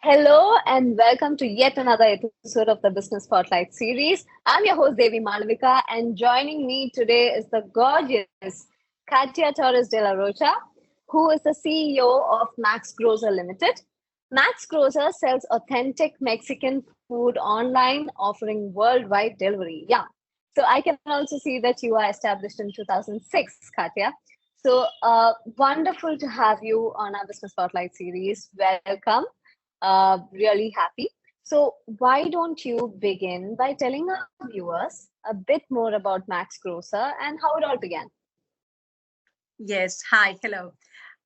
Hello and welcome to yet another episode of the Business Spotlight series. I'm your host Devi Malavika, and joining me today is the gorgeous Katya Torres de la Rocha, who is the CEO of Max Grocer Limited. Max Grocer sells authentic Mexican food online, offering worldwide delivery. Yeah. So I can also see that you are established in 2006, Katya. So wonderful to have you on our Business Spotlight series. Welcome. Really happy. So, why don't you begin by telling our viewers a bit more about Max Grocer and how it all began? Yes, hi, hello.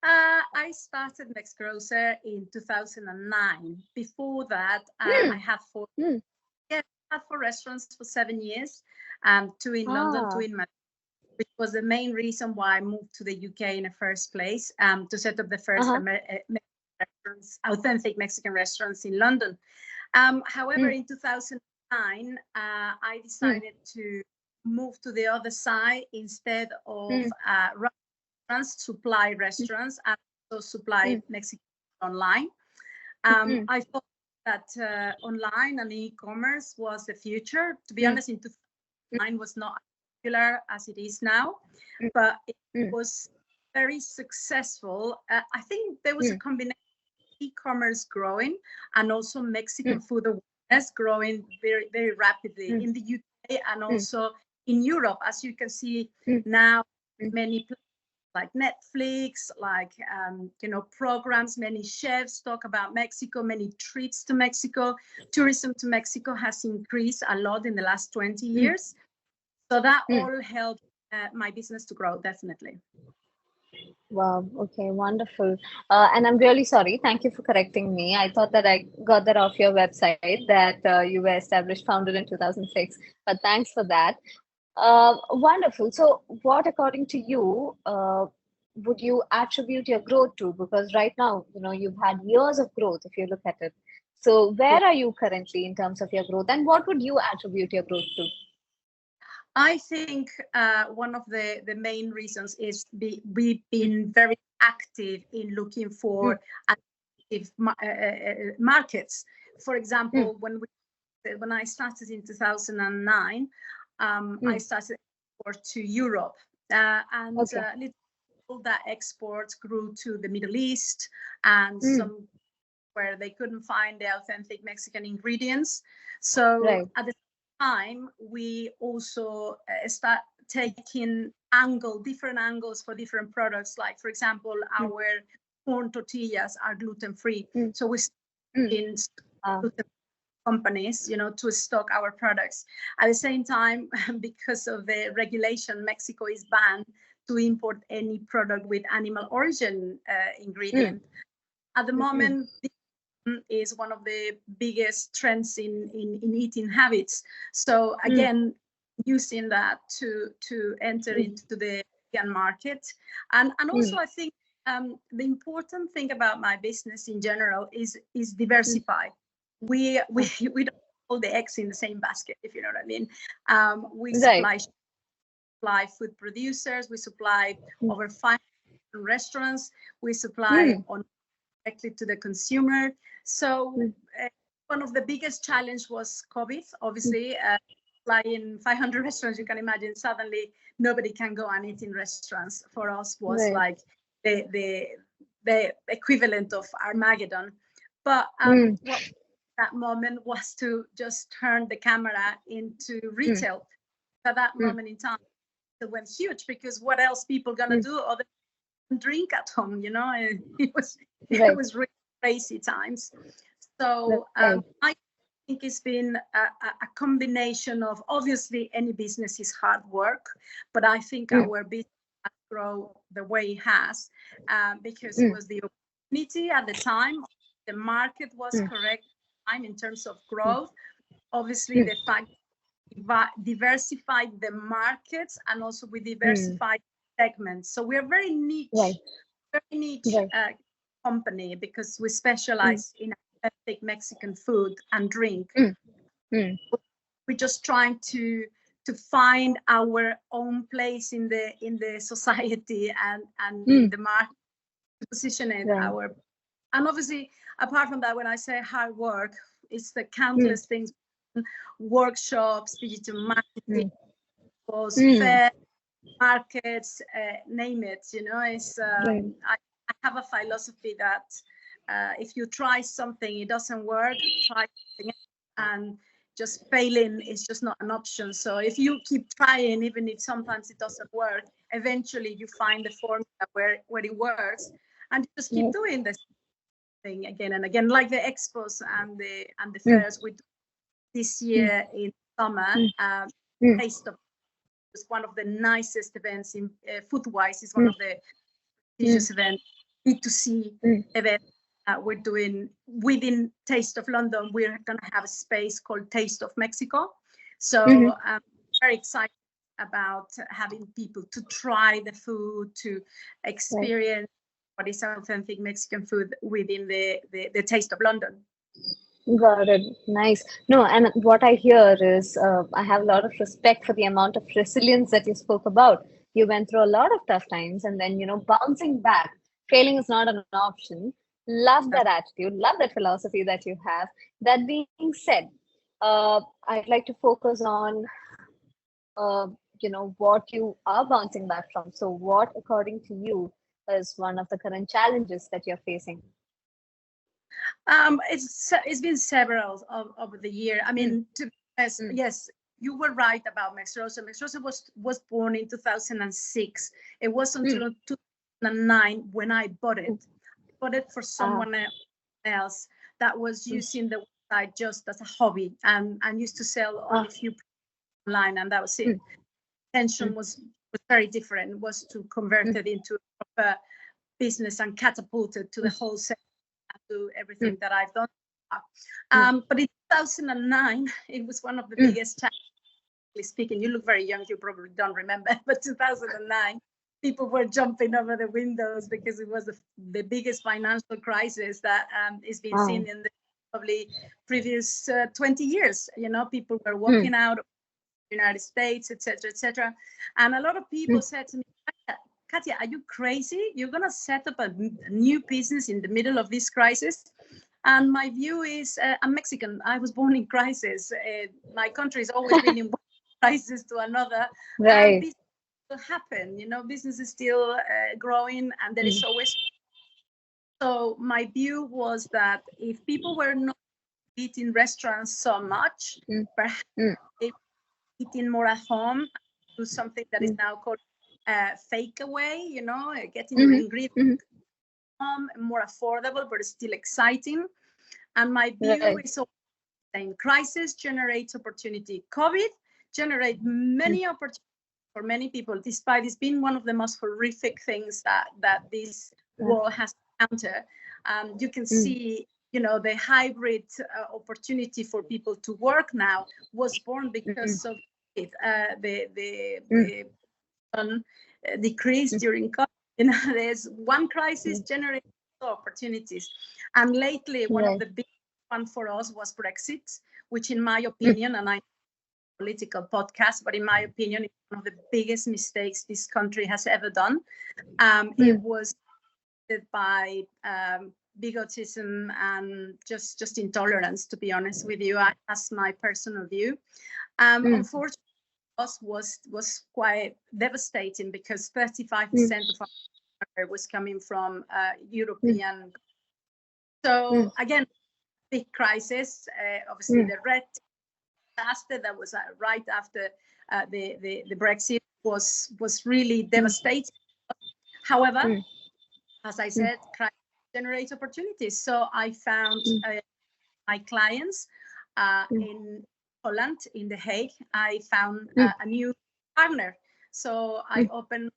I started Next Grocer in 2009. Before that, I Hmm. had Hmm. four restaurants for 7 years, two in London, two Ah. in Madrid, which was the main reason why I moved to the UK in the first place, to set up the first Uh-huh. authentic Mexican restaurants in London. However, Hmm. in 2009, I Hmm. decided to move to the other side instead of Hmm. supply restaurants and also supply Hmm. Mexican online. Hmm. I thought that online and e-commerce was the future. To be Hmm. honest, in 2009 was not as popular as it is now, Hmm. but it Hmm. was very successful. I think there was a Hmm. combination of e-commerce growing and also Hmm. Mexican food awareness growing very, very rapidly Hmm. in the UK and Hmm. also in Europe. As you can see Hmm. now, Hmm. many like Netflix, like programs. Many chefs talk about Mexico. Many trips to Mexico. Tourism to Mexico has increased a lot in the last 20 Hmm. years. So that Hmm. all helped my business to grow, definitely. Wow. Okay. Wonderful. And I'm really sorry. Thank you for correcting me. I thought that I got that off your website that you were established, founded in 2006. But thanks for that. Wonderful. So, what, according to you, would you attribute your growth to? Because right now, you've had years of growth if you look at it. So, Yeah. where are you currently in terms of your growth, and what would you attribute your growth to? I think one of the main reasons is we've been very active in looking Mm, for active markets. For mm, example, when I started in 2009, I mm. started export to Europe, and Okay. little that exports grew to the Middle East and Mm, some where they couldn't find the authentic Mexican ingredients. So right. at the time, we also start taking different angles for different products. Like, for example, Mm, our corn tortillas are gluten free. mm, So we mm. in Ah, companies, to stock our products. At the same time, because of the regulation, Mexico is banned to import any product with animal origin mm, ingredient. At the mm, moment, is one of the biggest trends in eating habits. So mm, again, using that to enter mm, into the Indian market, and also mm, I think the important thing about my business in general is mm. diversify. We we Ah, we don't put all the eggs in the same basket, if you know what I mean. We right. supply food producers. We supply Mm, over 500 restaurants. We supply mm, on directly to the consumer. So mm, one of the biggest challenge was COVID. mm. Obviously, like in 500 restaurants, you can imagine suddenly nobody can go and eat in restaurants. For us, was Right. like the the the equivalent of Armageddon. But Mm, what that moment was to just turn the camera into mm, retail. At that mm, moment in time, it went huge because what else people gonna mm. do other than drink at home? It Right. was really crazy times. So Right. I think it's been a combination of, obviously any business is hard work, but I think Mm, our business has grown the way it has because it mm, was the opportunity at the time. The market was mm, correct time in terms of mm, growth. Obviously, mm, the fact diversified the markets and also we mm. diversified segments. So we are Right. very niche Right. company because we Mm, specialize in authentic Mexican food and drink. mm, mm, We're just trying to find our own place in the society and in mm. the market, position it Right. our. And obviously, apart from that, when I say hard work, it's the countless things, workshops, digital marketing, fair markets, name it. It's I have a philosophy that if you try something, it doesn't work, try something else, and just failing is just not an option. So if you keep trying, even if sometimes it doesn't work, eventually you find the formula where it works, and just keep doing this thing again and again, like the expos and the fairs we do this year in summer. Taste of is one of the nicest events in food-wise. It's one of the prestigious events, B2C event we're doing within Taste of London. We're going to have a space called Taste of Mexico. So I'm very excited about having people to try the food, to experience what is authentic Mexican food within the Taste of London. Got it. Nice. No, and what I hear is I have a lot of respect for the amount of resilience that you spoke about. You went through a lot of tough times and then, bouncing back. Failing is not an option. Love that attitude. Love that philosophy that you have. That being said, I'd like to focus on, what you are bouncing back from. So, what, according to you, is one of the current challenges that you're facing? It's been several over the year. I mean, yes, you were right about Max Rosa. Max Rosa was born in 2006. It wasn't until 2009 when I bought it. I bought it for someone else that was using the website just as a hobby and used to sell only a few online, and that was it. Intention was very different. It was to convert it into a proper business and catapult it to the wholesale. Do everything that I've done. But in 2009, it was one of the biggest challenges. Speaking, you look very young, you probably don't remember, but 2009, people were jumping over the windows because it was the biggest financial crisis that is been seen in the probably previous 20 years. People were walking out of the United States, etc. And a lot of people said to me, Katya, are you crazy? You're going to set up a new business in the middle of this crisis? And my view is, I'm Mexican. I was born in crisis. My country has always been in one crisis to another. Right. Business will happen. Business is still growing, and there is always. So my view was that if people were not eating restaurants so much, perhaps eating more at home, do something that is now called fake away, getting your ingredients more affordable, but still exciting. And my view is saying crisis generates opportunity. COVID generates many opportunities for many people, despite it's been one of the most horrific things that this world has encountered. You can see, the hybrid opportunity for people to work now was born because of it. The decrease during COVID. There's one crisis generating opportunities. And lately, one of the big one for us was Brexit, which in my opinion, and I political podcast, but in my opinion, it's one of the biggest mistakes this country has ever done. It was by bigotism and just intolerance, to be honest with you. That's my personal view. Unfortunately, was quite devastating because 35% of our was coming from European. So again, big crisis. Obviously, the red disaster that was right after the Brexit was really devastating. However, as I said, crisis generates opportunities. So I found my clients in Holland, in The Hague. I found a new partner. So I opened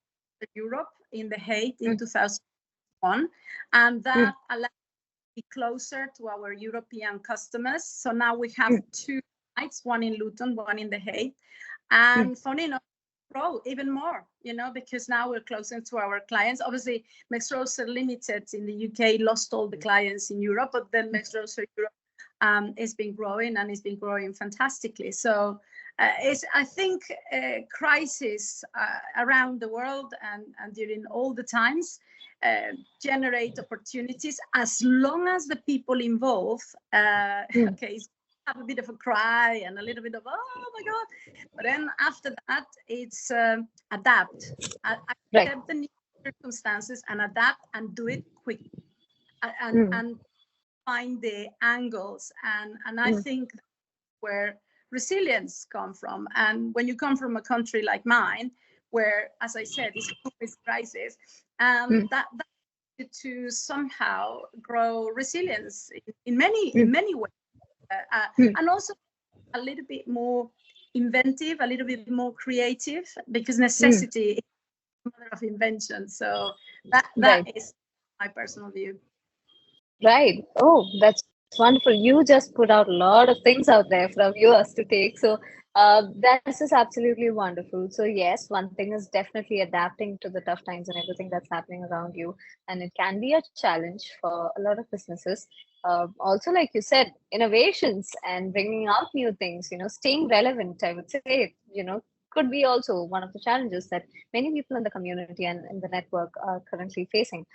Europe in The Hague in 2001, and that allowed me to be closer to our European customers. So now we have two sites, one in Luton, one in The Hague. And funny enough, grow even more, because now we're closer to our clients. Obviously, Max Rosa Limited in the UK lost all the clients in Europe, but then Max Rosa Europe has been growing, and it's been growing fantastically. So I think crisis around the world and during all the times generate opportunities as long as the people involved okay, have a bit of a cry and a little bit of oh my god, but then after that it's adapt, accept the new circumstances and adapt and do it quickly and find the angles and I think where resilience come from. And when you come from a country like mine, where, as I said, it's always crisis, that to somehow grow resilience in many ways, and also a little bit more inventive, a little bit more creative, because necessity is the mother of invention. So that is my personal view. Right. Oh, that's wonderful. You just put out a lot of things out there for our viewers to take. So that is absolutely wonderful. So yes, one thing is definitely adapting to the tough times and everything that's happening around you, and it can be a challenge for a lot of businesses. Also, like you said, innovations and bringing out new things. Staying relevant. I would say, could be also one of the challenges that many people in the community and in the network are currently facing.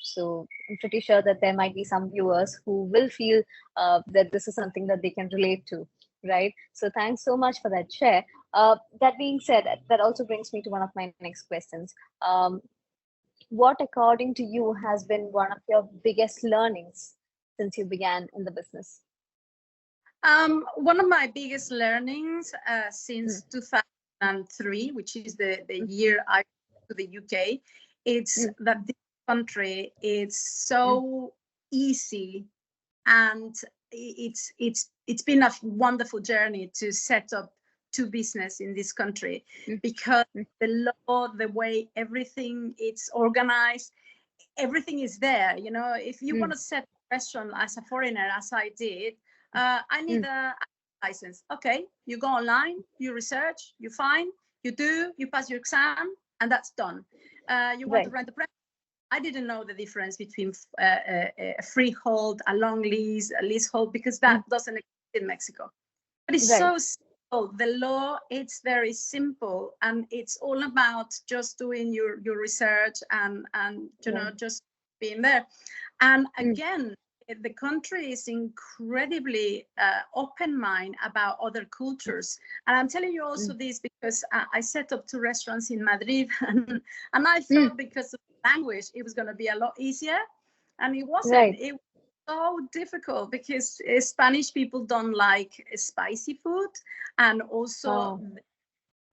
So I'm pretty sure that there might be some viewers who will feel that this is something that they can relate to, right? So thanks so much for that share. That being said, that also brings me to one of my next questions. What, according to you, has been one of your biggest learnings since you began in the business? One of my biggest learnings since 2003, which is the year I went to the UK, it's that this country is so easy, and it's been a wonderful journey to set up to business in this country, because the law, the way everything it's organized, everything is there. If you want to set a restaurant as a foreigner, as I did, I need a license. Okay, you go online, you research, you find, you pass your exam, and that's done. You want to rent a premises. I didn't know the difference between a freehold, a long lease, a leasehold, because that doesn't exist in Mexico. But it's so simple. The law, it's very simple, and it's all about just doing your research and just being there. And again, the country is incredibly open-minded about other cultures. And I'm telling you also this because I set up 2 restaurants in Madrid, and I thought because of the language, it was going to be a lot easier. And it wasn't. It was so difficult because Spanish people don't like spicy food, and also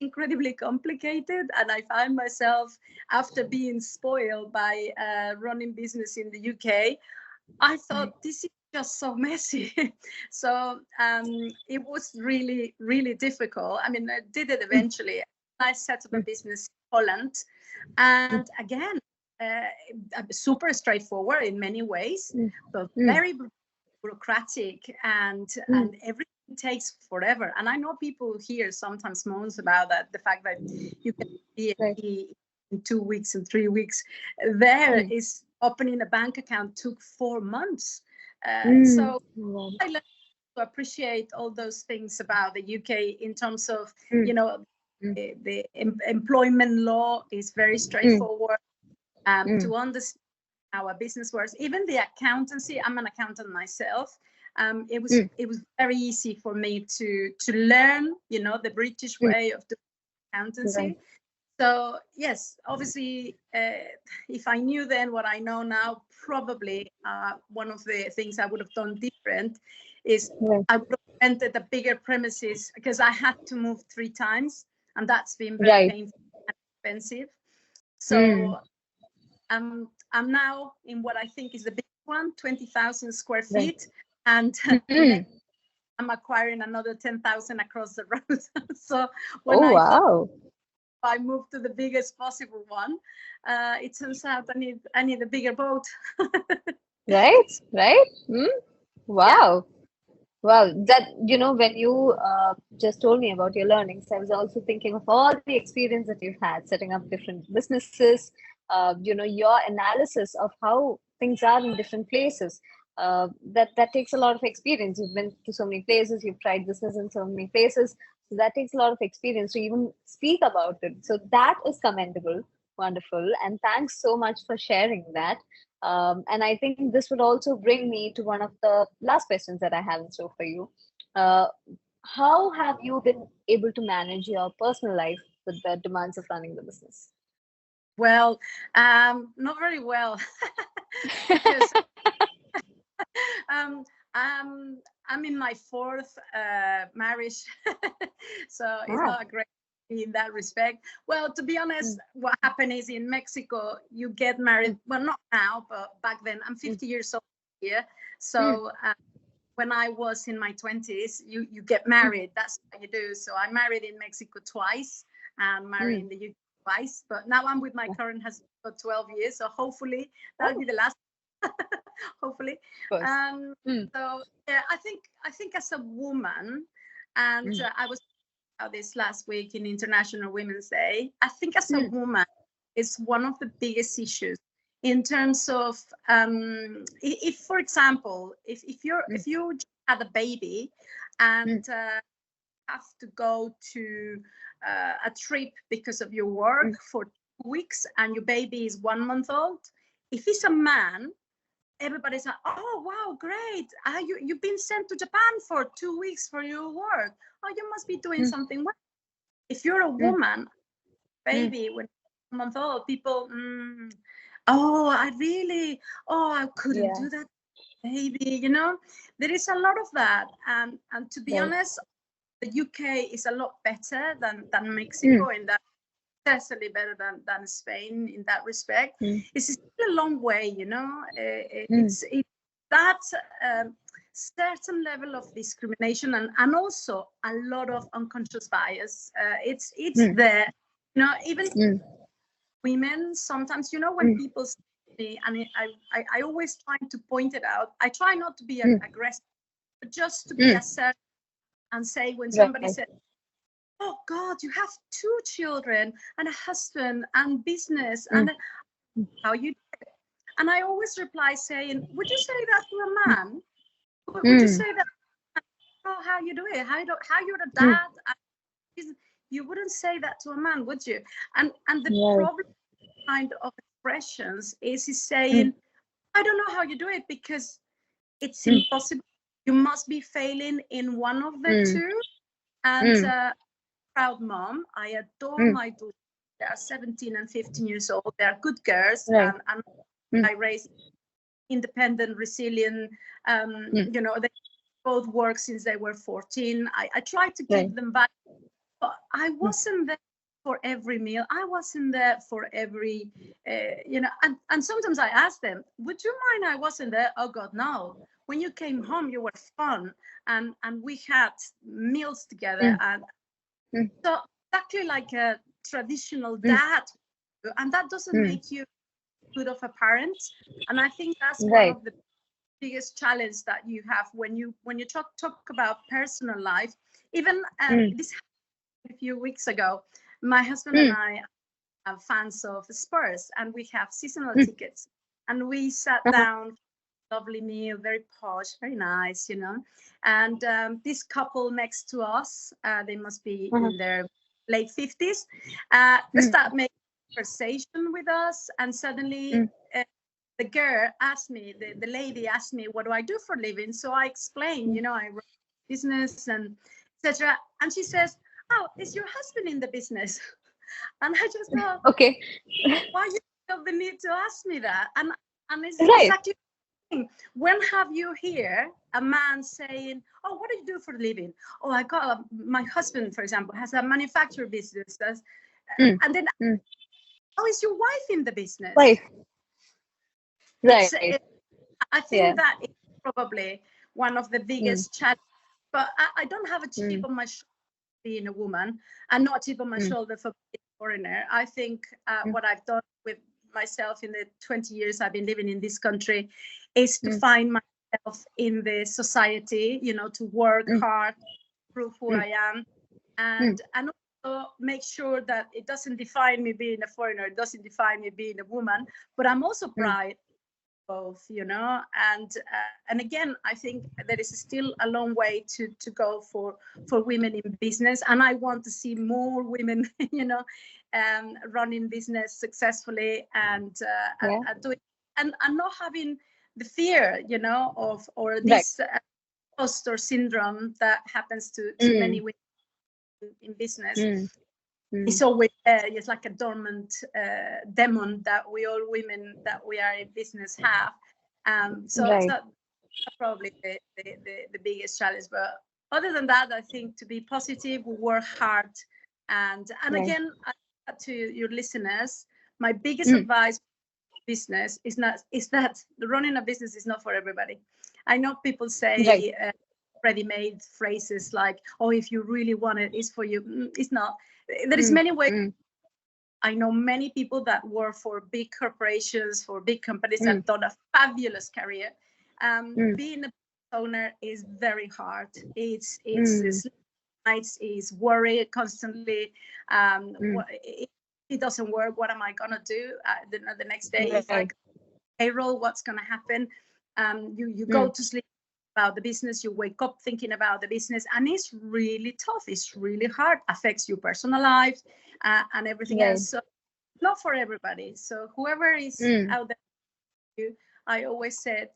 incredibly complicated. And I find myself, after being spoiled by running business in the UK, I thought this is just so messy. So it was really, really difficult. I mean, I did it eventually. I set up a business in Holland. And again, super straightforward in many ways, but very bureaucratic, and everything takes forever. And I know people here sometimes moans about that, the fact that you can be in 2 weeks and 3 weeks. There is opening a bank account took 4 months. So I learned to appreciate all those things about the UK in terms of, the employment law is very straightforward. To understand how a business works, even the accountancy. I'm an accountant myself. It was very easy for me to learn, the British way of doing accountancy. So yes, obviously, if I knew then what I know now, probably one of the things I would have done different is I would have rented a bigger premises, because I had to move 3 times, and that's been very painful and expensive. So I'm now in what I think is the big one, 20,000 square feet, and I'm acquiring another 10,000 across the road. So when I moved to the biggest possible one, it turns out I need a bigger boat. Right. Wow. Well, that, when you just told me about your learnings, I was also thinking of all the experience that you've had setting up different businesses, your analysis of how things are in different places. That takes a lot of experience. You've been to so many places, you've tried business in so many places. So that takes a lot of experience to even speak about it. So that is commendable, wonderful, and thanks so much for sharing that. And I think this would also bring me to one of the last questions that I have in store for you. Uh, how have you been able to manage your personal life with the demands of running the business? Well, not very well, because um, I'm in my fourth marriage, so it's Ah. not a great in that respect. Well, to be honest, Mm, what happened is in Mexico, you get married. mm, Well, not now, but back then. I'm mm, 50 years old here, mm, so when I was in my 20s, you get mm, married. That's what you do. So I married in Mexico twice and married mm. in the UK twice. But now I'm with my current husband for 12 years. So hopefully that'll Oh, be the last. Hopefully. of course. Um, Mm, so yeah, I think as a woman, and mm, I was this last week in International Women's Day. I think as a mm, woman, it's one of the biggest issues in terms of if for example, mm, if you had a baby mm, and have to go to a trip because of your work mm, for 2 weeks and your baby is 1 month old, if he's a man, everybody's like, oh wow, great, you've been sent to Japan for 2 weeks for your work, oh you must be doing mm, something well. If you're a mm, woman, mm, baby, when 1 month old, people, oh, I really, oh, I couldn't yeah, do that, baby. There is a lot of that, and to be right. honest, the UK is a lot better than Mm, Mexico in that, certainly better than Spain in that respect. mm, It's still a long way, mm, it's that um, certain level of discrimination and also a lot of unconscious bias. It's mm, there, even mm, women sometimes, when mm, people say to me, and I always try to point it out. I try not to be mm, aggressive, but just to be mm, assertive and say when somebody right. says, oh God, you have 2 children and a husband and business Mm, and mm, how you do it. And I always reply saying, would you say that to a mm, man? Would you mm, say that, oh, how you do it? How you're a mm, dad? You wouldn't say that to a man, would you? And the right. problem kind of expressions is he's Mm, saying, I don't know how you do it because it's mm, impossible. You must be failing in one of the mm, two. And mm, proud mom. I adore mm, my daughters. They are 17 and 15 years old. They are good girls, right. and Mm, I raise independent, resilient. mm, They both work since they were 14. I try to right. keep them back, but I Mm, wasn't there for every meal. I wasn't there for every, and sometimes I ask them, would you mind I wasn't there? Oh God, no. When you came home, you were fun, and we had meals together, mm, and mm, so exactly like a traditional mm, dad, and that doesn't mm, make you good of a parent. And I think that's one right. of the biggest challenge that you have when you talk about personal life. Even Mm, this happened a few weeks ago. My husband and mm, I are fans of Spurs, and we have seasonal mm, tickets. And we sat uh-huh, down, lovely meal, very posh, very nice. And this couple next to us, they must be uh-huh, in their late 50s, they mm, start making conversation with us, and suddenly mm, the girl asked me, the lady asked me, what do I do for a living? So I explained, mm. I run business and etc. And she says, oh, is your husband in the business? And I just thought, Okay. why you feel the need to ask me that? And it's Right. exactly the thing. When have you hear a man saying, oh, what do you do for a living? Oh, my husband, for example, has a manufacturing business. Mm, And then, mm. oh, is your wife in the business? Life. Right. I Yeah. think that is probably one of the Mm, biggest challenges. But I don't have a chip mm, on my shoulder being a woman, and not a chip on my mm, shoulder for being a foreigner. I think mm, what I've done with myself in the 20 years I've been living in this country is to mm, find myself in the society, to work mm, hard, prove who mm, I am, mm, and also make sure that it doesn't define me being a foreigner, it doesn't define me being a woman. But I'm also mm, proud both, and again, I think there is still a long way to go for women in business, and I want to see more women running business successfully and doing, and not having the fear of, or this imposter syndrome that happens to many women in business. It's always it's like a dormant demon that we all women that we are in business have. So that's probably the biggest challenge. But other than that, I think to be positive, we work hard, and again, to your listeners, my biggest advice business is that running a business is not for everybody. I know people say ready-made phrases like, "Oh, if you really want it, it's for you." It's not. There is many ways. I know many people that work for big corporations, for big companies that done a fabulous career. Being a owner is very hard. It's nights, is worried constantly. It doesn't work. What am I gonna do? The next day it's like payroll. What's gonna happen? You go to sleep about the business, you wake up thinking about the business, and it's really tough. It's really hard. Affects your personal life and everything else. So not for everybody. So whoever is out there, I always said,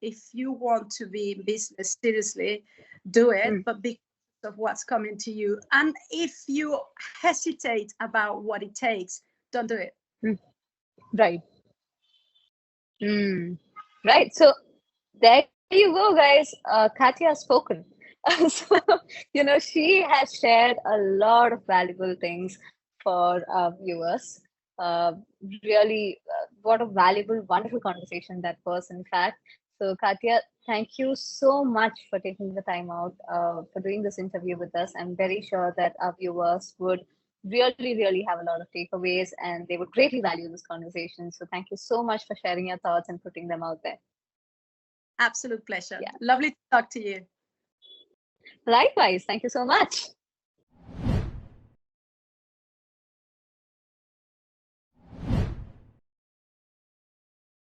if you want to be in business seriously, do it, but because of what's coming to you. And if you hesitate about what it takes, don't do it. Right. Right. So there you go, guys. Katya has spoken. So, she has shared a lot of valuable things for our viewers. Really, what a valuable, wonderful conversation that was, in fact. So, Katya, thank you so much for taking the time out for doing this interview with us. I'm very sure that our viewers would really, really have a lot of takeaways and they would greatly value this conversation. So, thank you so much for sharing your thoughts and putting them out there. Absolute pleasure. Lovely to talk to you. Likewise. Thank you so much.